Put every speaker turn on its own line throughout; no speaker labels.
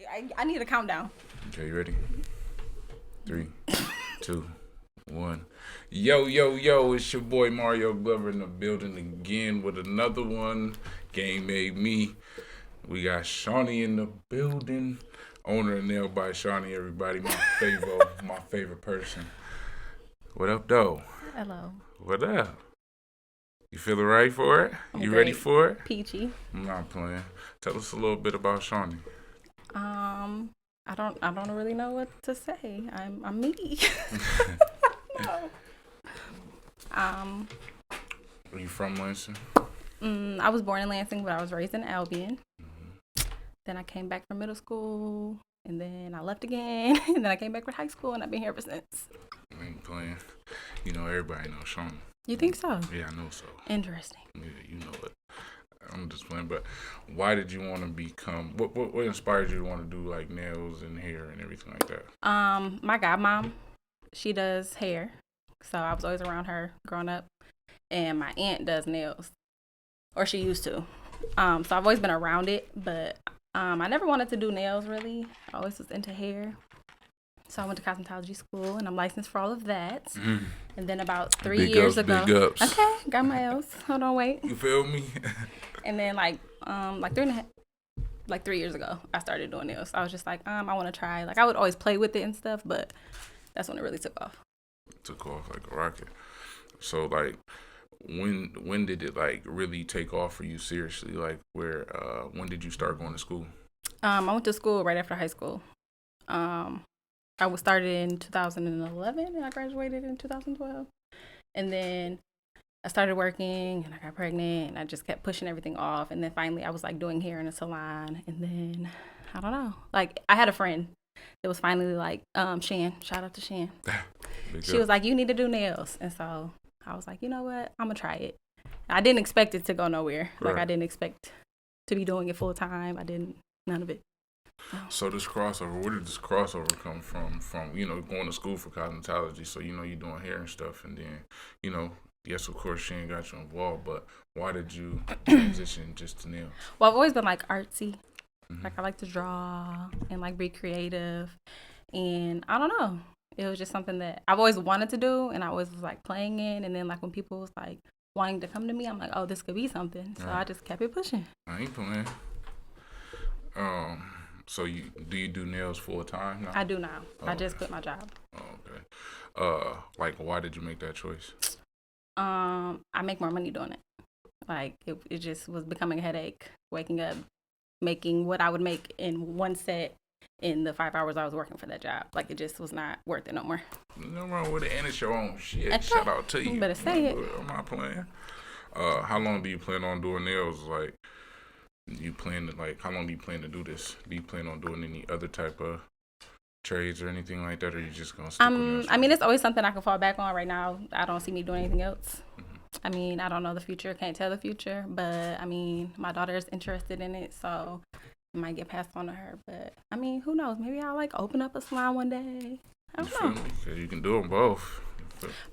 I need a countdown.
Okay, you ready? 3, 2, 1. Yo, yo, yo, it's your boy Mario Glover in the building again with another one. Game made me. We got Shawnee in the building. Owner and nail by Shawnee, everybody. My favorite person. What up, though?
Hello.
What up? You feeling right for it?
I'm
You
great.
ready for it?
Peachy.
I'm not playing. Tell us a little bit about Shawnee.
I don't really know what to say. I'm me. No.
Are you from Lansing?
I was born in Lansing, but I was raised in Albion. Then I came back for middle school, and then I left again, and then I came back for high school, and I've been here ever since.
I ain't playing. You know, everybody knows Shawnee.
You think so?
Yeah, I know so.
Interesting.
Yeah, you know it. I'm just playing, but why did you want to become? What inspired you to want to do like nails and hair and everything like that?
My godmom, she does hair, so I was always around her growing up, and my aunt does nails, or she used to. So I've always been around it, but I never wanted to do nails really. I always was into hair. So I went to cosmetology school, and I'm licensed for all of that.
Mm.
And then about 3
Big
years
ups,
ago,
big ups.
okay, got my L's. Hold on, wait.
You feel me?
And then like 3 years ago, I started doing nails. I was just like, I want to try. Like I would always play with it and stuff, but that's when it really took off.
Took off like a rocket. So like, when did it like really take off for you seriously? Like when did you start going to school?
I went to school right after high school. I was started in 2011 and I graduated in 2012. And then I started working and I got pregnant and I just kept pushing everything off. And then finally I was like doing hair in a salon. And then, I don't know, like I had a friend that was finally like, Shan, shout out to Shan. She was like, you need to do nails. And so I was like, you know what, I'm gonna try it. I didn't expect it to go nowhere. Like I didn't expect to be doing it full time. None of it.
So this crossover, where did this crossover come from? From going to school for cosmetology, so you're doing hair and stuff, and then yes, of course, she ain't got you involved, but why did you transition just to nails?
Well, I've always been like artsy. Like I like to draw and like be creative, and I don't know. It was just something that I've always wanted to do, and I always was like playing in, and then like when people was like wanting to come to me, I'm like, oh, this could be something. So I just kept it pushing.
I ain't playing. So do you do nails full time now?
I do now. Oh, I just quit my job.
Oh, okay. Like, why did you make that choice?
I make more money doing it. Like, it just was becoming a headache. Waking up, making what I would make in one set in the 5 hours I was working for that job. Like, it just was not worth it no more.
No wrong with it, and it's your own shit. Okay. Shout out to you.
You better say it.
I'm not playing. How long do you plan on doing nails? Like, how long do you plan to do this? Do you plan on doing any other type of trades or anything like that, or are you just gonna stick with nails?
I mean, it's always something I can fall back on. Right now, I don't see me doing anything else. I mean, I don't know the future, can't tell the future, but I mean, my daughter is interested in it, so it might get passed on to her. But I mean, who knows? Maybe I'll like open up a salon one day. I don't know.
Because you can do them both.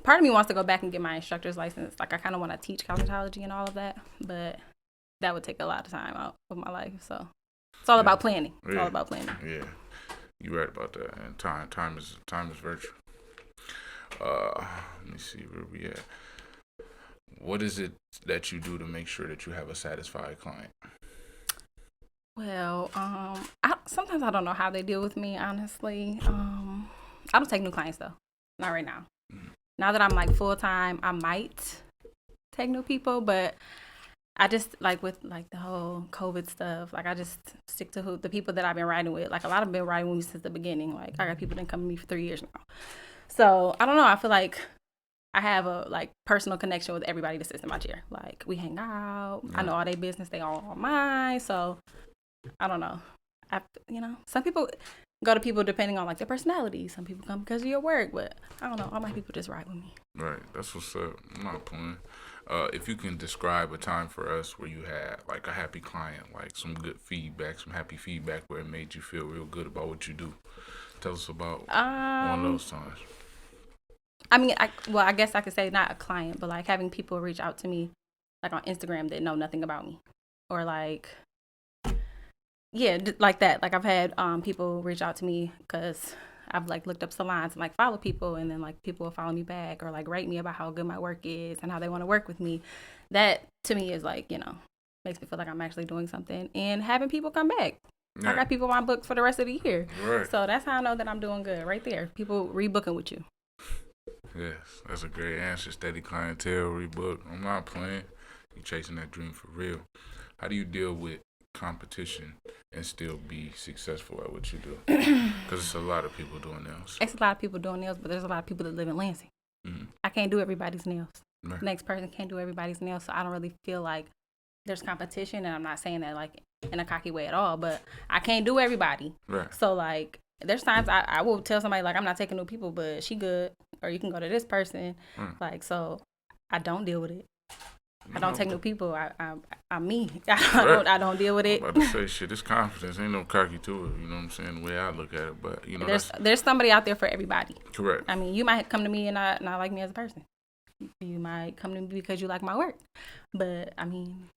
Part of me wants to go back and get my instructor's license. Like, I kind of want to teach cosmetology and all of that, but that would take a lot of time out of my life. So it's all about planning. It's all about planning.
Yeah, you're right about that. And time is virtue. Let me see where we at. What is it that you do to make sure that you have a satisfied client?
Well, sometimes I don't know how they deal with me, honestly. I don't take new clients though. Not right now. Now that I'm like full time, I might take new people, but I just like with like the whole COVID stuff, like I just stick to the people that I've been riding with. Like a lot of them been riding with me since the beginning. Like I got people that come to me for 3 years now. So I don't know. I feel like I have a like personal connection with everybody that sits in my chair. Like we hang out. I know all their business. They all mine. So I don't know. Some people go to people depending on like their personality. Some people come because of your work, but I don't know. All my people just ride with me.
Right. That's what's up. I'm not playing. If you can describe a time for us where you had like a happy client, like some good feedback, some happy feedback where it made you feel real good about what you do. Tell us about one of those times.
I mean, I guess I could say not a client, but like having people reach out to me like on Instagram that know nothing about me, or like Yeah, like that. Like I've had people reach out to me because I've like looked up salons and like follow people, and then like people will follow me back or like write me about how good my work is and how they want to work with me. That to me is like, makes me feel like I'm actually doing something and having people come back. I got people on my books for the rest of the year.
Right.
So that's how I know that I'm doing good right there. People rebooking with you.
Yes, that's a great answer. Steady clientele, rebook. I'm not playing. You chasing that dream for real. How do you deal with competition and still be successful at what you do? Because it's a lot of people doing nails.
It's a lot of people doing nails, but there's a lot of people that live in Lansing. Mm-hmm. I can't do everybody's nails. Right. The next person can't do everybody's nails, so I don't really feel like there's competition, and I'm not saying that like in a cocky way at all, but I can't do everybody. Right. So like there's times I will tell somebody like I'm not taking new people, but she good, or you can go to this person. Like, so I don't deal with it. I don't take new people. I'm me. I don't deal with it.
I'm about to say shit. It's confidence. Ain't no cocky to it. You know what I'm saying? The way I look at it, but
there's somebody out there for everybody.
Correct.
I mean, you might come to me and not like me as a person. You might come to me because you like my work, but I mean,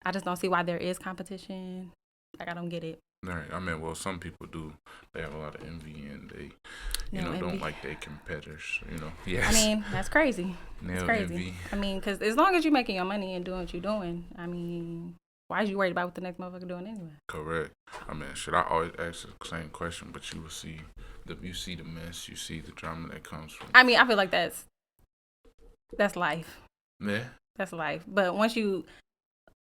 I just don't see why there is competition. Like I don't get it.
Right. I mean, well, some people do. They have a lot of envy, and they, don't like their competitors. Yes.
I mean, that's crazy.
That's
crazy.
Envy.
I mean, because as long as you're making your money and doing what you're doing, I mean, why is you worried about what the next motherfucker doing anyway? Correct.
I mean, should I always ask the same question? But you will see the mess, you see the drama that comes from.
I mean, I feel like that's life.
Yeah.
That's life. But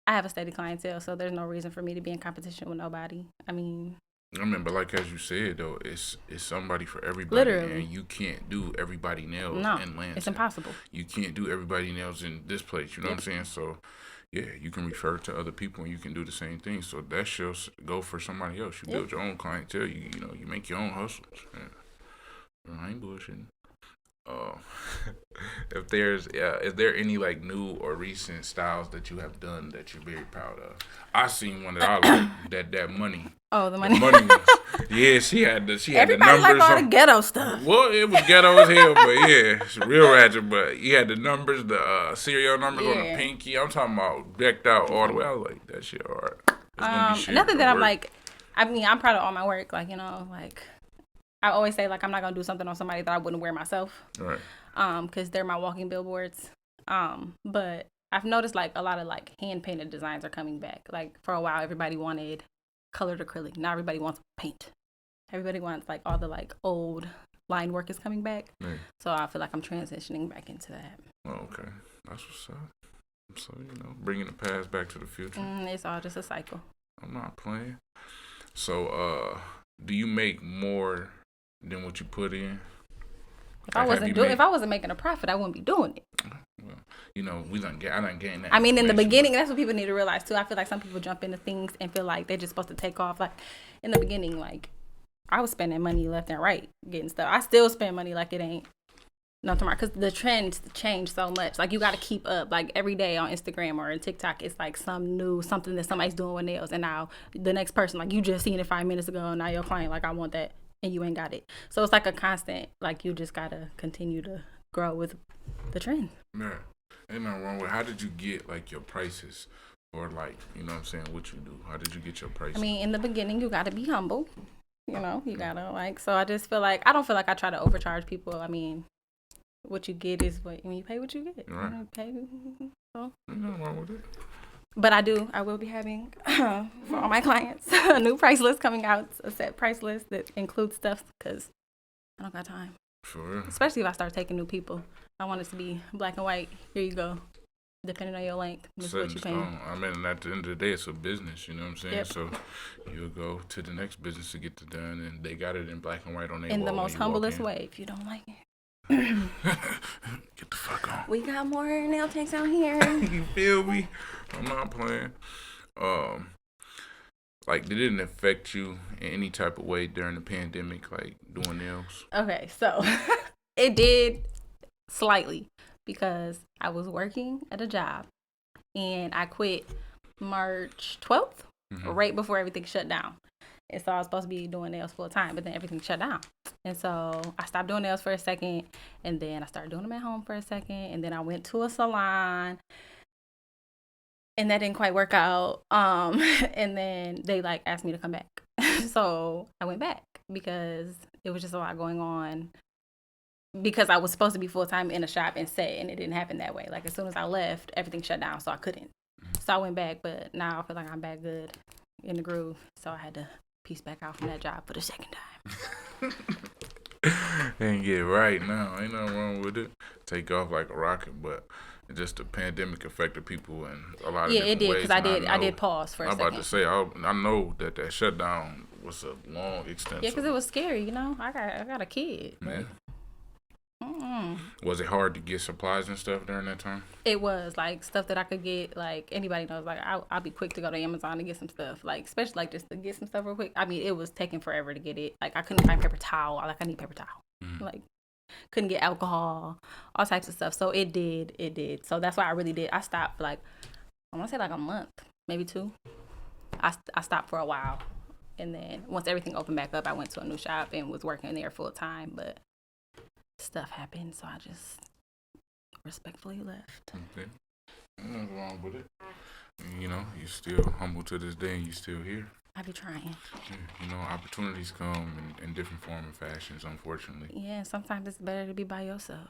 I have a steady clientele, so there's no reason for me to be in competition with nobody. I mean,
but like as you said though, it's somebody for everybody.
Literally.
And you can't do everybody nails in Lansing.
It's impossible.
You can't do everybody nails in this place. You know what I'm saying? So yeah, you can refer to other people and you can do the same thing. So that should go for somebody else. You build your own clientele. You make your own hustles. Yeah. I ain't bullshitting. Is there any like new or recent styles that you have done that you're very proud of? I seen one that I like, that money.
Oh, the money.
The money was, yeah, she had the numbers.
Everybody like all the ghetto stuff.
Well, it was ghetto as hell, but yeah, it's real ratchet. But he had the numbers, the serial numbers on the pinky. I'm talking about decked out all the way. I was like, that shit hard.
Nothing that I'm like. I mean, I'm proud of all my work. Like like. I always say, like, I'm not going to do something on somebody that I wouldn't wear myself. Right. Because they're my walking billboards. But I've noticed, like, a lot of, like, hand-painted designs are coming back. Like, for a while, everybody wanted colored acrylic. Now everybody wants paint. Everybody wants, like, all the, like, old line work is coming back. Right. So I feel like I'm transitioning back into that.
Oh, okay. That's what's up. So, bringing the past back to the future.
It's all just a cycle.
I'm not playing. So, do you make more than what you put in?
If I wasn't making a profit, I wouldn't be doing it.
Well, I done gained that.
I mean, in the beginning, that's what people need to realize too. I feel like some people jump into things and feel like they're just supposed to take off. Like in the beginning, like I was spending money left and right getting stuff. I still spend money like it ain't nothing tomorrow because the trends change so much. Like you got to keep up. Like every day on Instagram or on TikTok, it's like something that somebody's doing with nails, and now the next person, like you just seen it 5 minutes ago, and now your client like I want that. And you ain't got it. So it's like a constant, like you just gotta continue to grow with the trend.
Yeah. Ain't nothing wrong with how did you get like your prices or like, you know what I'm saying, what you do? How did you get your prices?
I mean, in the beginning you gotta be humble. You gotta like, so I just feel like, I don't feel like I try to overcharge people. I mean, what you get is you pay what you get.
Right.
You pay, so.
Ain't nothing wrong with it.
But I will be having, for all my clients, a new price list coming out, a set price list that includes stuff because I don't got time.
For real.
Especially if I start taking new people. I want it to be black and white. Here you go. Depending on your length. This is what you paying.
I mean, at the end of the day, it's a business, you know what I'm saying?
Yep.
So you'll go to the next business to get it done, and they got it in black and white on their
in
wall.
The most humblest way. If you don't like it.
Get the fuck on.
We got more nail techs out here.
You feel me? I'm not playing. Like, did it affect you in any type of way during the pandemic, like doing nails?
Okay, so it did slightly because I was working at a job and I quit March 12th, right before everything shut down. And so I was supposed to be doing nails full time, but then everything shut down. And so I stopped doing nails for a second, and then I started doing them at home for a second, and then I went to a salon. and that didn't quite work out. And then they like asked me to come back. So I went back because it was just a lot going on. Because I was supposed to be full time in a shop and set, and it didn't happen that way. Like as soon as I left, everything shut down, so I couldn't. So I went back, but now I feel like I'm back good in the groove. So I had to piece back out from that job for the second time.
And get right now, ain't nothing wrong with it. Take off like a rocket, but just the pandemic affected people in a lot of different ways. Yeah, it did,
because I did pause for a second.
I'm about to say, I know that shutdown was a long, extensive.
Yeah, because it was scary, you know. I got a kid.
Man. Was it hard to get supplies and stuff during that time?
It was, like, stuff that I could get, like, anybody knows, like, I'll be quick to go to Amazon to get some stuff, like, especially, like, just to get some stuff real quick. I mean, it was taking forever to get it. Like, I couldn't find paper towel. Like, I need paper towel. Like, couldn't get alcohol, all types of stuff. So it did. So that's why I really did. I stopped, like, I want to say, like, a month, maybe 2. I stopped for a while. And then once everything opened back up, I went to a new shop and was working there full time, but stuff happened, so I just respectfully left.
Okay. Nothing wrong with it. You know, you're still humble to this day and you're still here.
I be trying.
Yeah, you know, opportunities come in different form and fashions, unfortunately.
Yeah, sometimes it's better to be by yourself.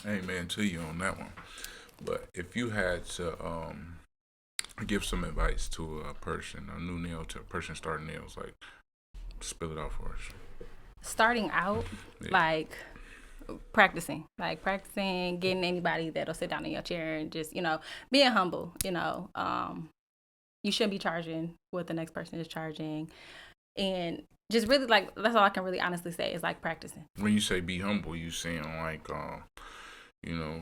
Amen to you on that one. But if you had to give some advice to a person, a new nail to a person starting nails, like, spill it out for us.
Starting out, like practicing, getting anybody that'll sit down in your chair and just, you know, being humble, you know. You shouldn't be charging what the next person is charging. And just really, like, that's all I can really honestly say is, like, practicing.
When you say be humble, you saying, like, you know,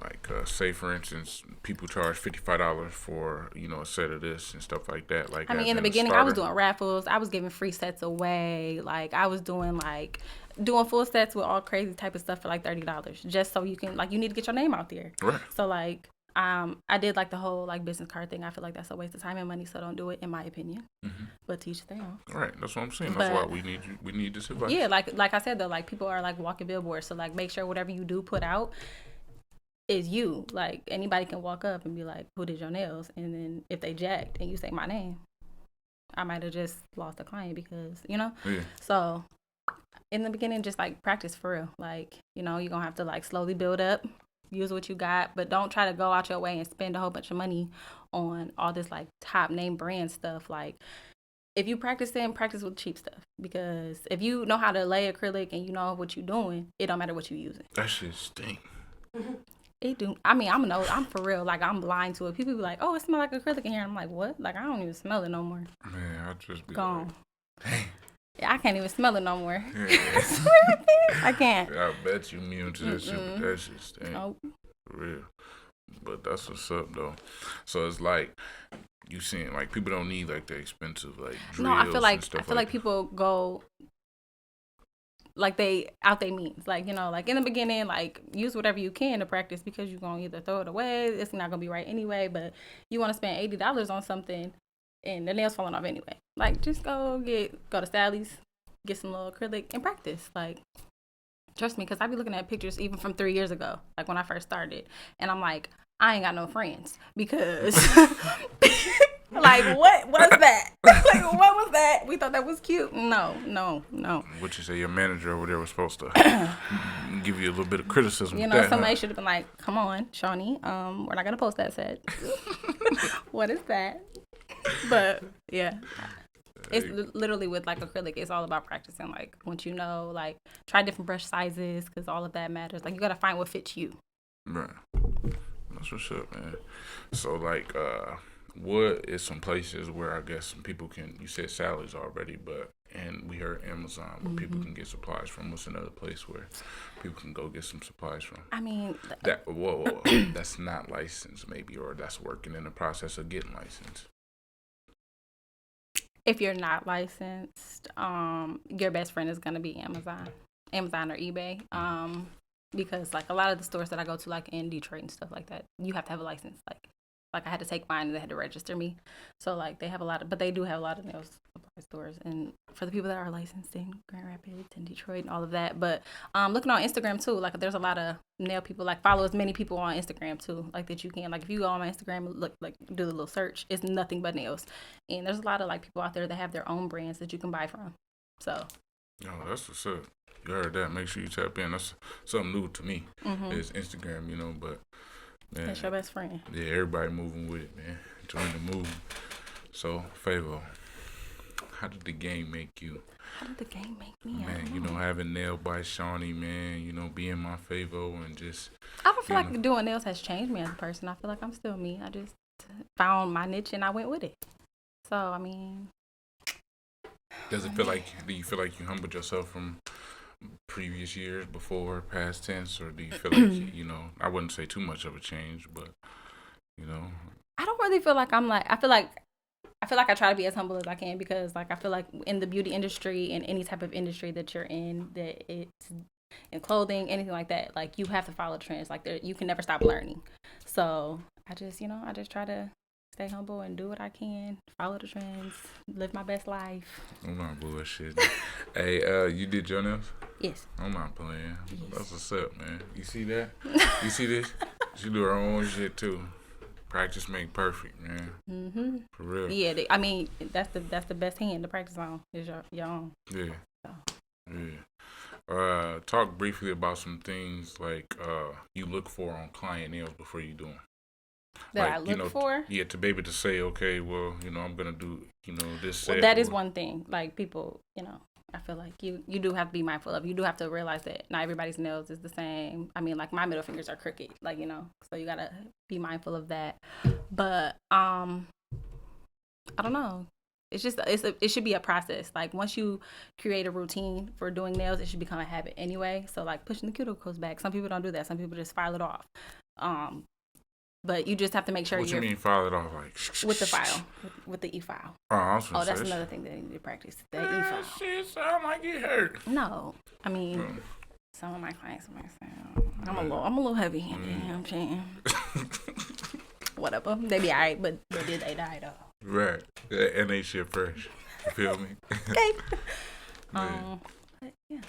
like, say, for instance, people charge $55 for, you know, a set of this and stuff like that. Like,
I mean, in the beginning, I was doing raffles. I was giving free sets away. Like, I was doing full sets with all crazy type of stuff for, like, $30, just so you can, like, you need to get your name out there.
Right.
So, like, I did, like, the whole, like, business card thing. I feel like that's a waste of time and money, so don't do it, in my opinion. But teach their own.
Right. That's what I'm saying. That's why we need this advice.
Yeah, like I said, though, like, people are, like, walking billboards. So, like, make sure whatever you do put out is you. Like, anybody can walk up and be like, who did your nails? And then if they jacked and you say my name, I might have just lost a client because, you know?
Yeah.
So in the beginning, just, like, practice for real. Like, you know, you're going to have to, like, slowly build up, use what you got, but don't try to go out your way and spend a whole bunch of money on all this, like, top name brand stuff. Like, if you practice with cheap stuff, because if you know how to lay acrylic and you know what you're doing, it don't matter what you're using.
That shit stink.
It do. I mean, I'm for real. Like, I'm blind to it. People be like, oh, it smells like acrylic in here. I'm like, what? Like, I don't even smell it no more.
Man, I just be
gone.
Like, dang.
Yeah, I can't even smell it no more.
Yeah.
I can't.
I bet you immune to that shit, but that shit stink.
Nope.
For real. But that's what's up, though. So it's like, you seeing, like, people don't need, like, the expensive, like, drills.
No, I feel
like
like people go, like, they out their means. Like, you know, like, in the beginning, like, use whatever you can to practice, because you're going to either throw it away, it's not going to be right anyway, but you want to spend $80 on something and the nail's falling off anyway. Like, just go to Sally's, get some little acrylic and practice. Like, trust me, because I be looking at pictures even from 3 years ago, like, when I first started, and I'm like, I ain't got no friends, because like, what was that? Like, what was that? We thought that was cute. No.
What you say, your manager over there was supposed to give you a little bit of criticism.
You know, somebody should have been like, come on, Shawnee, we're not gonna post that set. What is that? But yeah, it's literally with, like, acrylic, it's all about practicing. Like, once you know, like, try different brush sizes, because all of that matters. Like, you gotta find what fits you.
Right. That's what's up, man. So, like, what is some places where I guess some people can, you said Sally's already, and we heard Amazon, where people can get supplies from. What's another place where people can go get some supplies from?
I mean,
whoa, that's not licensed maybe, or that's working in the process of getting licensed.
If you're not licensed, your best friend is going to be Amazon or eBay. Because, like, a lot of the stores that I go to, like, in Detroit and stuff like that, you have to have a license. Like I had to take mine and they had to register me. So, like, they have but they do have a lot of nails stores, and for the people that are licensed in Grand Rapids and Detroit and all of that. But looking on Instagram too, like there's a lot of nail people. Like follow as many people on Instagram too, like that you can. Like if you go on my Instagram, look like do the little search, it's nothing but nails. And there's a lot of like people out there that have their own brands that you can buy from. So.
Oh, that's what's up. You heard that? Make sure you tap in. That's something new to me. It's Instagram, but man,
that's your best friend.
Yeah, everybody moving with it, man. Join the movement. So, Favo, how did the game make you?
How did the game make me?
Man, having nailed by Shawnee, man, being my Favo and just.
I don't feel like doing nails has changed me as a person. I feel like I'm still me. I just found my niche and I went with it. So, I mean.
Do you feel like you humbled yourself from previous years before, past tense, or do you feel like, I wouldn't say too much of a change, but,
I don't really feel like I feel like I try to be as humble as I can because, like, I feel like in the beauty industry and any type of industry that you're in, that it's in clothing, anything like that, like, you have to follow trends. Like, you can never stop learning. So, I just try to stay humble and do what I can, follow the trends, live my best life.
I'm not bullshit. Hey, you did your nails?
Yes.
I'm not playing. Yes. That's what's up, man. You see that? You see this? She do her own shit too. Practice make perfect, man. Mm-hmm. For real.
Yeah, that's the best hand to practice on is your own.
Yeah. So. Yeah. Talk briefly about some things like you look for on client nails before you do them.
That I look for?
Yeah, to be able to say, okay, well, I'm going to do, this set.
Well, that is one thing. Like, people, I feel like you do have to be mindful of. You do have to realize that not everybody's nails is the same. I mean, like, my middle fingers are crooked, like, so you got to be mindful of that. But, I don't know. It's just, it should be a process. Like, once you create a routine for doing nails, it should become a habit anyway. So, like, pushing the cuticles back. Some people don't do that. Some people just file it off. But you just have to make sure
What you mean file it off? Like
with the file, with the e-file.
Oh,
that's another thing that you need to practice. The e-file.
Shit sound like it hurt.
No, I mean, some of my clients might say, I'm a little heavy-handed. You know what I'm saying? Whatever, they be alright, but did they die though?
Right, and they shit fresh. You feel me?
Okay. Yeah.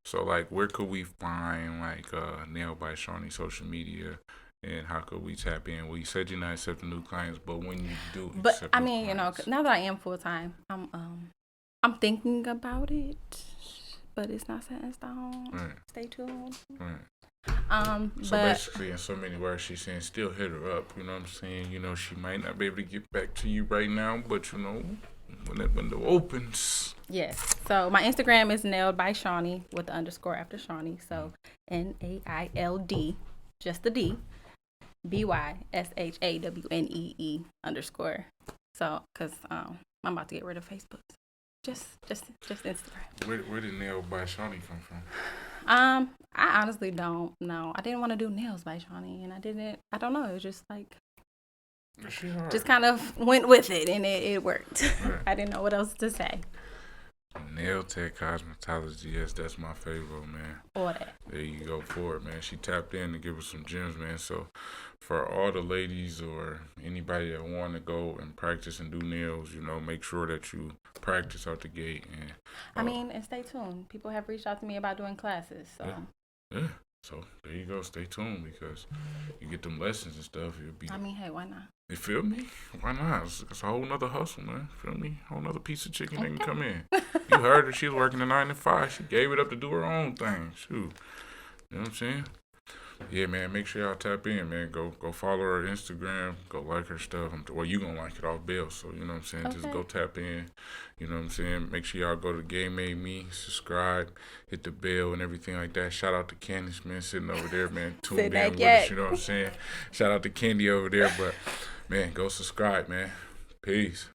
So, like, where could we find, like, Nail by Shawnee social media, and how could we tap in? Well, you said you're not accepting new clients, but when you do
accept I mean, clients, now that I am full-time, I'm thinking about it, but it's not set in stone. Right. Stay tuned. Right.
So basically, in so many words, she's saying still hit her up. You know what I'm saying? She might not be able to get back to you right now, but, when that window opens.
Yes. So my Instagram is nailed by Shawnee with the underscore after Shawnee. So NAILD, just the D, BYSHAWNEE _. So, cause I'm about to get rid of Facebook. Just Instagram.
Where did nailed by Shawnee come from?
I honestly don't know. I didn't want to do nails by Shawnee, and I don't know. It was just like. Just kind of went with it, and it worked. Right. I didn't know what else to say.
Nail Tech Cosmetology, yes, that's my favorite, man.
Or that.
There you go for it, man. She tapped in to give us some gems, man. So for all the ladies or anybody that want to go and practice and do nails, make sure that you practice out the gate. And
and stay tuned. People have reached out to me about doing classes, so.
Yeah. So there you go. Stay tuned because you get them lessons and stuff.
Hey, why not?
You feel me? Why not? It's a whole nother hustle, man. Feel me? Whole nother piece of chicken that can come in. You heard her. She was working a 9 to 5. She gave it up to do her own thing. Shoot. You know what I'm saying? Yeah, man. Make sure y'all tap in, man. Go follow her Instagram. Go like her stuff. Well, you gonna like it off Bill. So, you know what I'm saying? Okay. Just go tap in. You know what I'm saying? Make sure y'all go to Game Made Me. Subscribe. Hit the bell and everything like that. Shout out to Candice, man. Sitting over there, man. Tuned in with us. You know what I'm saying? Shout out to Candy over there. But, man, go subscribe, man. Peace.